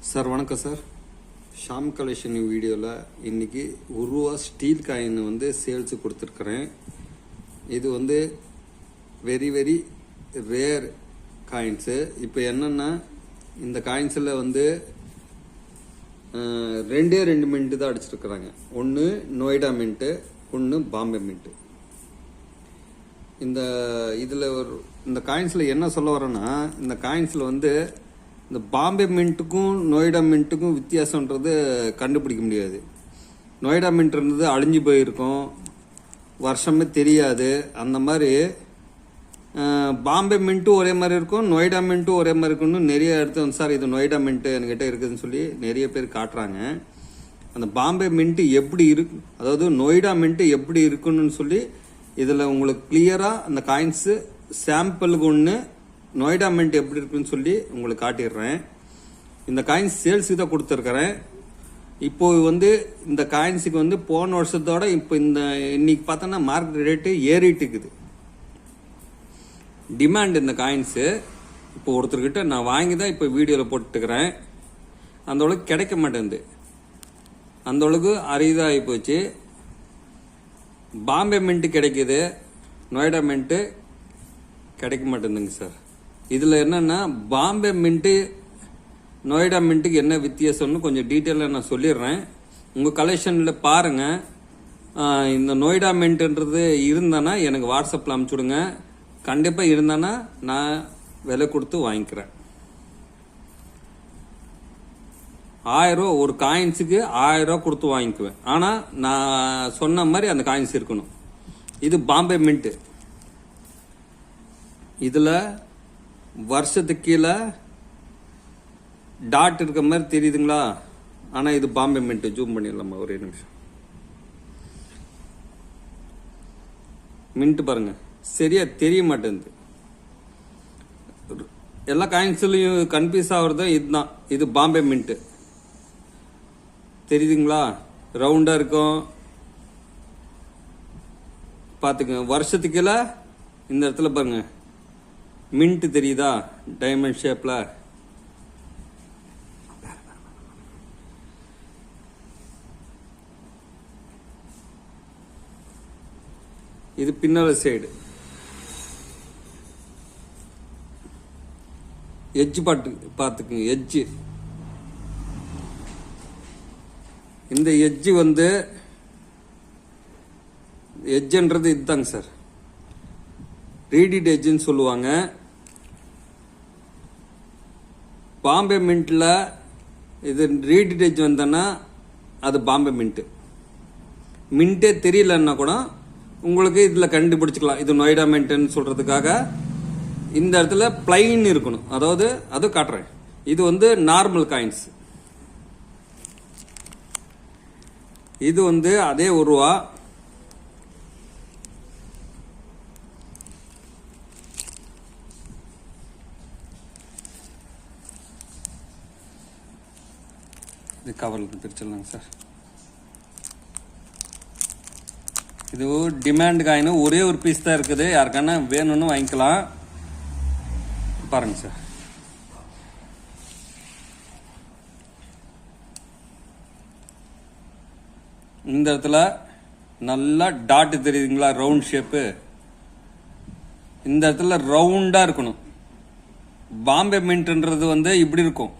Sir வணக்கம் sir. Sham collection வீடியோவில் இன்றைக்கி உருவா ஸ்டீல் காயின் சேல்ஸு கொடுத்துருக்குறேன். இது வெரி வெரி ரேர் காயின்ஸு. இப்போ என்னென்னா இந்த காயின்ஸில் ரெண்டு மின்ட்டு தான் அடிச்சிருக்கிறாங்க. ஒன்று நொய்டா மின்ட்டு, ஒன்று பாம்பே மின்ட்டு. இதில் இந்த காயின்ஸில் என்ன சொல்ல வரேன்னா, இந்த காயின்ஸில் இந்த பாம்பே மின்ட்டுக்கும் நொய்டா மின்ட்டுக்கும் வித்தியாசன்றது கண்டுபிடிக்க முடியாது. நொய்டா மின்ட்ன்றது அழிஞ்சு போயிருக்கும், வருஷமே தெரியாது. அந்த மாதிரி பாம்பே மின்ட்டும் ஒரே மாதிரி இருக்கும், நொய்டா மின்ட்டும் ஒரே மாதிரி இருக்குன்னு நிறைய இடத்துல சார் இது நொய்டா மின்ட்டு என்கிட்ட இருக்குதுன்னு சொல்லி நிறைய பேர் காட்டுறாங்க. அந்த பாம்பே மின்ட்டு எப்படி இருக்கு, அதாவது நொய்டா மின்ட்டு எப்படி இருக்குன்னு சொல்லி இதில் உங்களுக்கு கிளியராக அந்த காயின்ஸு சாம்பிளுக்கு ஒன்று நொய்டா மின்ட் எப்படி இருக்குன்னு சொல்லி உங்களுக்கு காட்டிடுறேன். இந்த காயின்ஸ் சேல்ஸுக்கு தான் கொடுத்துருக்குறேன். இப்போ இந்த காயின்ஸுக்கு போன வருஷத்தோட இப்போ இன்னைக்கு பார்த்தோன்னா மார்க்கெட் ரேட்டு ஏறிட்டு இருக்குது. டிமாண்ட் இந்த காயின்ஸு இப்போ ஒருத்தர்கிட்ட நான் வாங்கி தான் இப்போ வீடியோவில் போட்டுக்கிறேன். அந்த அளவுக்கு கிடைக்க மாட்டேங்குது, அந்த அளவுக்கு அரிதாகி போச்சு. பாம்பே மின்ட்டு கிடைக்கிது, நொய்டா மின்ட்டு கிடைக்க மாட்டேங்குதுங்க சார். இதில் என்னென்னா பாம்பே மின்ட்டு நொய்டா மின்ட்டுக்கு என்ன வித்தியாசம்னு கொஞ்சம் டீட்டெயிலாக நான் சொல்லிடுறேன். உங்கள் கலெக்ஷனில் பாருங்கள். இந்த நொய்டா மின்ட்டுன்றது இருந்தானா எனக்கு வாட்ஸ்அப்பில் அனுப்பிச்சுடுங்க. கண்டிப்பாக இருந்தானா நான் விலை கொடுத்து வாங்கிக்கிறேன். 1000 ரூபா ஒரு காயின்ஸுக்கு 1000 ரூபா கொடுத்து வாங்கிக்குவேன். ஆனால் நான் சொன்ன மாதிரி அந்த காயின்ஸ் இருக்கணும். இது பாம்பே மின்ட்டு. இதில் வருஷத்துக்கு கீழே டாட் இருக்க மாதிரி தெரியுதுங்களா? ஆனால் இது பாம்பே மின்ட்டு. ஜூம் பண்ணிடலாமா ஒரே நிமிஷம். மின்ட்டு பாருங்க, சரியா தெரிய மாட்டேங்குது. எல்லா காயின்ஸ்லையும் கன்ஃபியூஸ் ஆகுறது இதுதான். இது பாம்பே மின்ட்டு தெரியுதுங்களா? ரவுண்டாக இருக்கும் பார்த்துங்க. வருஷத்துக்கு கீழே இந்த இடத்துல பாருங்க மின்ட் தெரியுதா, டைமண்ட் ஷேப்ல. இது பின்னால சைடு எட்ஜ் பார்த்துக்குங்க. எட்ஜ், இந்த எட்ஜ் எட்ஜ்ன்றது இதுதாங்க சார், ரீடிட் எட்ஜ்னு சொல்லுவாங்க. பாம்பே மின்ட்ல இது ரீடிட் எட்ஜ் வந்தனா அது பாம்பே மின்ட்டு. மின்ட்டே தெரியலன்னா கூட உங்களுக்கு இதில் கண்டுபிடிச்சிக்கலாம். இது நொய்டா மின்ட்டுன்னு சொல்றதுக்காக இந்த இடத்துல பிளைன் இருக்கணும். அதாவது அது காட்டுறேன். இது நார்மல் காயின்ஸ். இது அதே ஒரு ரூபா. இது கவரில் பிரிச்சிடலாங்க சார். இது டிமாண்ட் காயின், ஒரே ஒரு பீஸ் தான் இருக்குது. யாருக்கான வேணும்னு வாங்கிக்கலாம். பாருங்க சார், இந்த இடத்துல நல்லா டாட் தெரியுதுங்களா, ரவுண்ட் ஷேப்பு. இந்த இடத்துல ரவுண்டா இருக்கணும். பாம்பே மின்ட்ன்றது இப்படி இருக்கும்.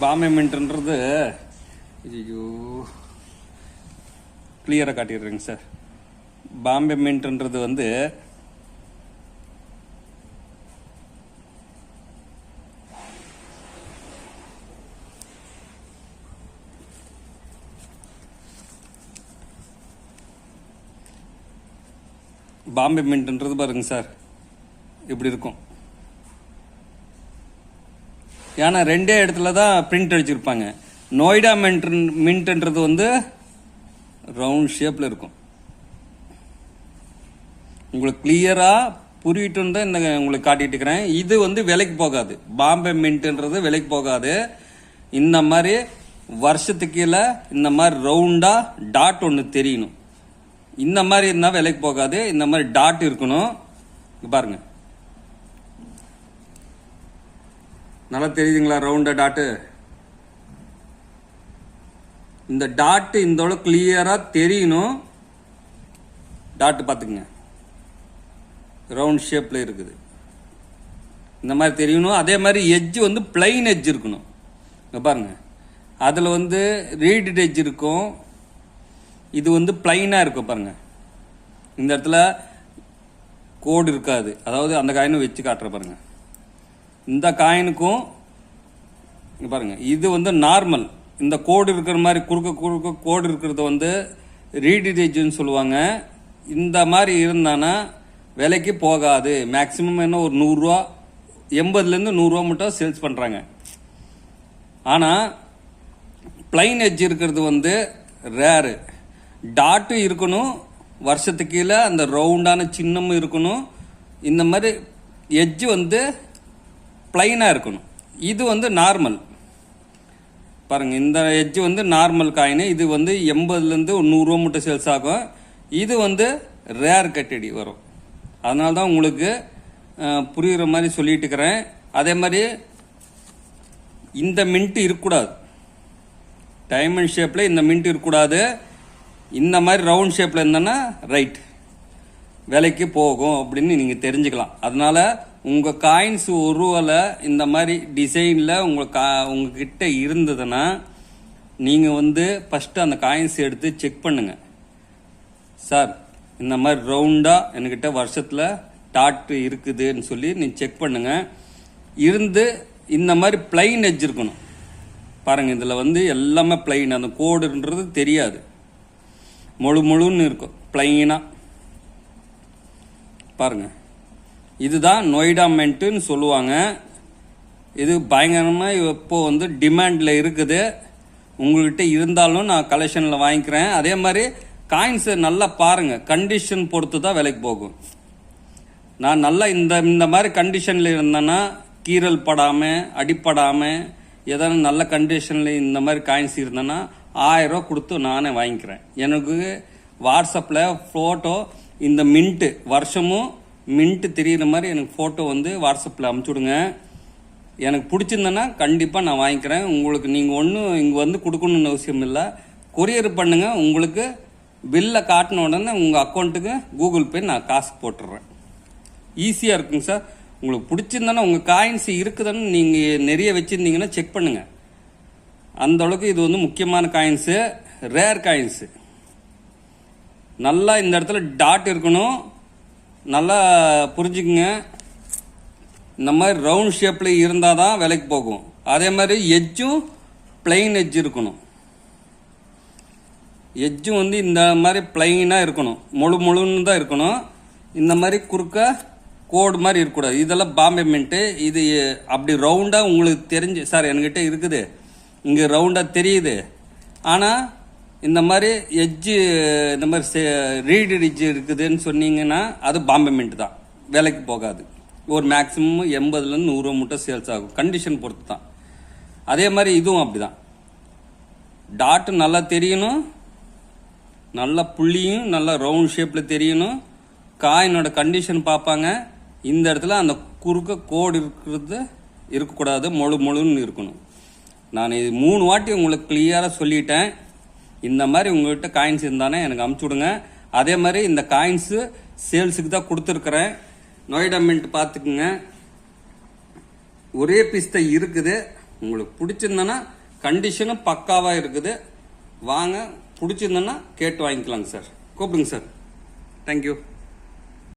பாம்பே மின்ட்ன்றது ஐயோ கிளியராக காட்டிடுறேங்க சார். பாம்பே மின்ட்ன்றது பாம்பே மின்ட்ன்றது பாருங்க சார் இப்படி இருக்கும். ஏன்னா ரெண்டே இடத்துல தான் பிரிண்ட் அடிச்சிருப்பாங்க. நொய்டா மின்ட்ன்றது ரவுண்ட் ஷேப்ல இருக்கும். உங்களுக்கு கிளியரா புரியட்டும் தான் இந்த உங்களுக்கு காட்டிட்டு இருக்கிறேன். இது விலைக்கு போகாது. பாம்பே மின்ட்ன்றது விலைக்கு போகாது. இந்த மாதிரி வருஷத்துக்கு கீழே இந்த மாதிரி ரவுண்டா டாட் ஒன்று தெரியணும். இந்த மாதிரி இருந்தால் விலைக்கு போகாது. இந்த மாதிரி டாட் இருக்கணும். பாருங்க, நல்லா தெரியுதுங்களா? ரவுண்டா டாட்டு. இந்த டாட்டு இந்த அளவு கிளியரா தெரியணும். டாட்டு பார்த்துக்குங்க, ரவுண்ட் ஷேப்ல இருக்குது. இந்த மாதிரி தெரியணும். அதே மாதிரி எட்ஜ் வந்து பிளைன் எட்ஜ் இருக்கணும். பாருங்க, அதில் வந்து ரீடட் எட்ஜ் இருக்கும். இது வந்து பிளைனாக இருக்கும். பாருங்க, இந்த இடத்துல கோடு இருக்காது. அதாவது அந்த காயினை வச்சு காட்டுற பாருங்க. இந்த காயினுக்கும் பாருங்க, இது வந்து நார்மல். இந்த கோடு இருக்கிற மாதிரி குறுக்க குறுக்க கோடு இருக்கிறத வந்து ரீடட் எட்ஜ்னு சொல்லுவாங்க. இந்த மாதிரி இருந்தானா விலைக்கு போகாது. மேக்சிமம் என்ன ஒரு 100 ரூபா, 80லேருந்து 100 ரூபா மட்டும் சேல்ஸ் பண்ணுறாங்க. ஆனால் பிளைன் எட்ஜ் இருக்கிறது வந்து ரேரு. டாட்டும் இருக்கணும், வருஷத்துக்கு கீழே அந்த ரவுண்டான சின்னமும் இருக்கணும். இந்த மாதிரி எட்ஜ் வந்து பிளைனாக இருக்கணும். இது வந்து நார்மல். பாருங்க, இந்த எட்ஜ் வந்து நார்மல் காயின். இது வந்து 80லேருந்து 100 ரூபா மட்டும் சேல்ஸ் ஆகும். இது வந்து ரேர் கட்டடி வரும். அதனால தான் உங்களுக்கு புரியுற மாதிரி சொல்லிட்டு இருக்கிறேன். அதே மாதிரி இந்த மின்ட் இருக்கக்கூடாது. டைமண்ட் ஷேப்பில் இந்த மின்ட் இருக்கக்கூடாது. இந்த மாதிரி ரவுண்ட் ஷேப்பில் இருந்தோன்னா ரைட், விலைக்கு போகும் அப்படின்னு நீங்கள் தெரிஞ்சுக்கலாம். அதனால உங்கள் காயின்ஸ் ஒருவேளை இந்த மாதிரி டிசைனில் உங்ககிட்ட இருந்ததுன்னா நீங்கள் வந்து ஃபஸ்ட்டு அந்த காயின்ஸ் எடுத்து செக் பண்ணுங்க. சார், இந்த மாதிரி ரவுண்டாக என்கிட்ட வருஷத்தில் டாட் இருக்குதுன்னு சொல்லி நீங்கள் செக் பண்ணுங்க. இருந்து இந்த மாதிரி பிளைன் எட்ஜ் இருக்கணும். பாருங்க, இதில் வந்து எல்லாமே பிளைன், அந்த கோடுன்றது தெரியாது, முழுன்னு இருக்கும் பிளைனாக. பாருங்க, இதுதான் நொய்டா மின்ட்னு சொல்லுவாங்க. இது பயங்கரமாக இப்போ வந்து டிமாண்டில் இருக்குது. உங்கள்கிட்ட இருந்தாலும் நான் கலெக்ஷனில் வாங்கிக்கிறேன். அதே மாதிரி காயின்ஸை நல்லா பாருங்கள், கண்டிஷன் பொறுத்து தான் விலைக்கு போகும். நான் நல்லா இந்த மாதிரி கண்டிஷனில் இருந்தேன்னா, கீறல் படாமல் அடிப்படாமல் ஏதாவது நல்ல கண்டிஷனில் இந்த மாதிரி காயின்ஸ் இருந்தேன்னா 1000 ரூபா கொடுத்து நானே வாங்கிக்கிறேன். எனக்கு வாட்ஸ்அப்பில் ஃபோட்டோ, இந்த மின்ட்டு வருஷமும் மின்ட்டு தெரிகிற மாதிரி எனக்கு ஃபோட்டோ வந்து வாட்ஸ்அப்பில் அனுப்பிச்சுடுங்க. எனக்கு பிடிச்சிருந்தேன்னா கண்டிப்பாக நான் வாங்கிக்கிறேன். உங்களுக்கு நீங்கள் ஒன்றும் இங்கே வந்து கொடுக்கணுன்னு அவசியம் இல்லை. கொரியர் பண்ணுங்கள். உங்களுக்கு பில்லை காட்டின உடனே உங்கள் அக்கௌண்ட்டுக்கு கூகுள் பே நான் காசு போட்டுடுறேன். ஈஸியாக இருக்குங்க சார். உங்களுக்கு பிடிச்சிருந்தானா, உங்கள் காயின்ஸ் இருக்குதுன்னு நீங்கள் நிறைய வச்சுருந்தீங்கன்னா செக் பண்ணுங்கள். அந்த அளவுக்கு இது வந்து முக்கியமான காயின்ஸு, ரேர் காயின்ஸு. நல்லா இந்த இடத்துல டாட் இருக்கணும். நல்லா புரிஞ்சுக்குங்க. இந்த மாதிரி ரவுண்ட் ஷேப்பில் இருந்தால் தான் விலைக்கு போகும். அதே மாதிரி எட்ஜும் பிளைன் எட்ஜ் இருக்கணும். எட்ஜும் வந்து இந்த மாதிரி பிளைனாக இருக்கணும், முழுன்னு தான் இருக்கணும். இந்த மாதிரி குறுக்க கோடு மாதிரி இருக்கக்கூடாது. இதெல்லாம் பாம்பே மின்ட்டு. இது அப்படி ரவுண்டாக உங்களுக்கு தெரிஞ்சு, சார் என்கிட்ட இருக்குது, இங்கே ரவுண்டாக தெரியுது, ஆனால் இந்த மாதிரி எட்ஜு இந்த மாதிரி ரீடட் எட்ஜ் இருக்குதுன்னு சொன்னீங்கன்னா அது பாம்பே மின்ட் தான், விலைக்கு போகாது. ஒரு மேக்ஸிமம் 80லேருந்து 100 ரூபா மட்டும் சேல்ஸ் ஆகும், கண்டிஷன் பொறுத்து தான். அதே மாதிரி இதுவும் அப்படி தான். டாட்டு நல்லா தெரியணும், நல்லா புள்ளியும் நல்லா ரவுண்ட் ஷேப்பில் தெரியணும். காயினோட கண்டிஷன் பார்ப்பாங்க. இந்த இடத்துல அந்த குறுக்க கோடு இருக்கக்கூடாது, முழுன்னு இருக்கணும். நான் இது 3 வாட்டி உங்களுக்கு கிளியராக சொல்லிட்டேன். இந்த மாதிரி உங்கள்கிட்ட காயின்ஸ் இருந்தானே எனக்கு அமுச்சு விடுங்க. அதே மாதிரி இந்த காயின்ஸு சேல்ஸுக்கு தான் கொடுத்துருக்குறேன். நொய்டா மின்ட் பார்த்துக்குங்க. ஒரே பீஸ் தான் இருக்குது. உங்களுக்கு பிடிச்சிருந்தனா கண்டிஷனும் பக்காவாக இருக்குது. வாங்க, பிடிச்சிருந்தனா கேட்டு வாங்கிக்கலாங்க சார். கூப்பிடுங்க சார். தேங்க்யூ.